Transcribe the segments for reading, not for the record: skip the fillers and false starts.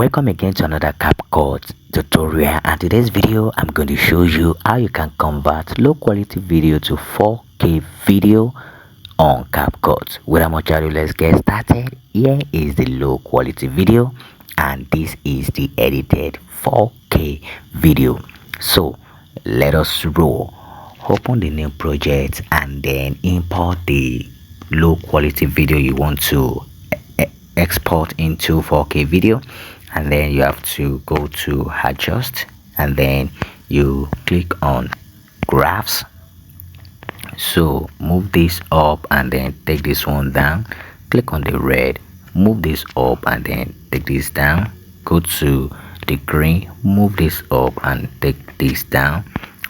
Welcome again to another Capcut tutorial, and today's video I'm going to show you how you can convert low quality video to 4K video on Capcut. Without much ado, let's get started. Here is the low quality video and this is the edited 4K video. So let us roll. Open the new project and then import the low quality video you want to export into 4K video, and then you have to go to adjust and then you click on graphs. So move this up and then take this one down, click on the red, move this up and then take this down, go to the green, move this up and take this down,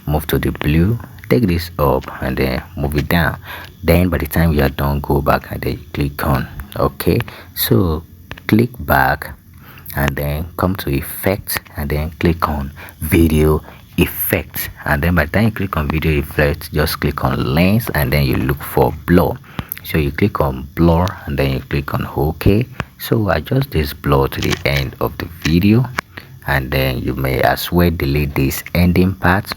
move to the blue, take this up and then move it down. Then by the time you are done, go back and then click on okay. So click back and then come to effects and then click on video effects, and then by the time you click on video effects, just click on lens and then you look for blur. So you click on blur and then you click on okay. So adjust this blur to the end of the video, and then you may as well delete this ending part.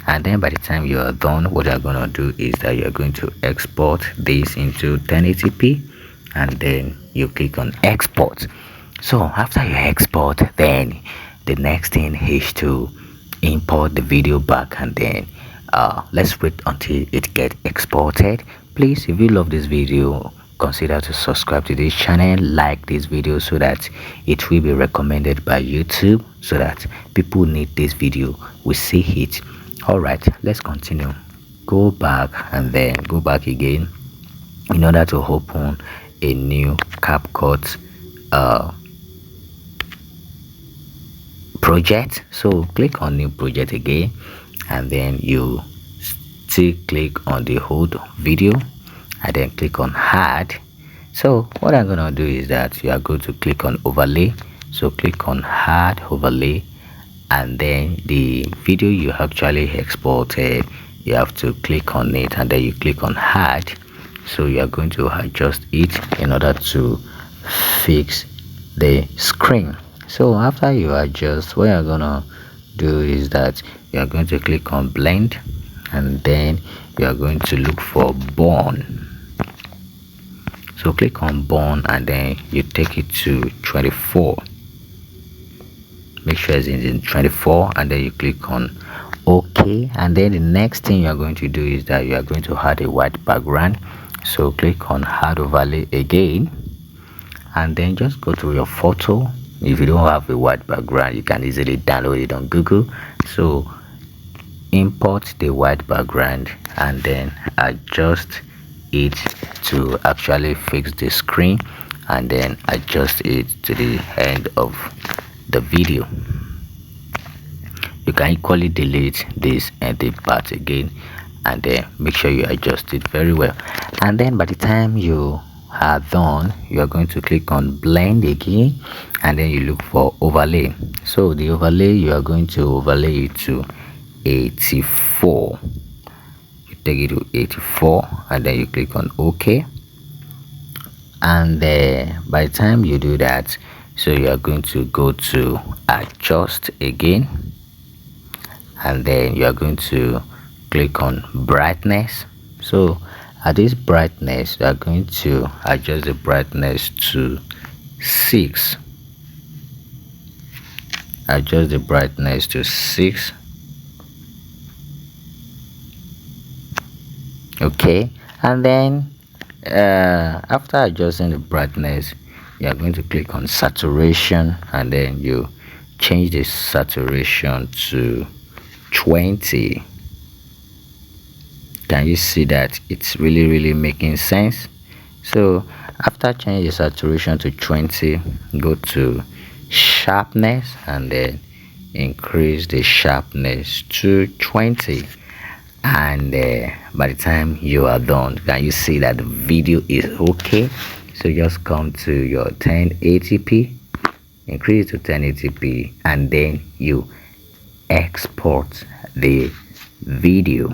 And then by the time you are done, what you're going to do is that you're going to export this into 1080p and then you click on export. So after you export, then the next thing is to import the video back, and then let's wait until it gets exported. Please, if you love this video, consider to subscribe to this channel, like this video so that it will be recommended by YouTube, so that people need this video will see it. All right, let's continue. Go back and then go back again in order to open a new Capcut project. So click on new project again and then you still click on the old video and then click on add. So what I'm gonna do is that you are going to click on overlay. So click on add overlay, and then the video you actually exported, you have to click on it and then you click on add. So you are going to adjust it in order to fix the screen. So after you adjust, what you're gonna do is that you are going to click on blend and then you are going to look for burn. So click on burn and then you take it to 24. Make sure it's in 24 and then you click on OK. And then the next thing you are going to do is that you are going to add a white background. So click on add overlay again and then just go to your photo. If you don't have a white background, you can easily download it on Google. So import the white background and then adjust it to actually fix the screen, and then adjust it to the end of the video. You can equally delete this ending part again and then make sure you adjust it very well. And then by the time you are done, you are going to click on blend again and then you look for overlay. So the overlay, you are going to overlay it to 84. You take it to 84 and then you click on OK. And by the time you do that, so you are going to go to adjust again and then you are going to click on brightness. So at this brightness, you are going to adjust the brightness to 6. Adjust the brightness to 6. Okay, and then after adjusting the brightness, you are going to click on saturation and then you change the saturation to 20. Can you see that it's really making sense? So after changing the saturation to 20, go to sharpness and then increase the sharpness to 20, and by the time you are done, can you see that the video is okay? So just come to your 1080p, increase to 1080p, and then you export the video.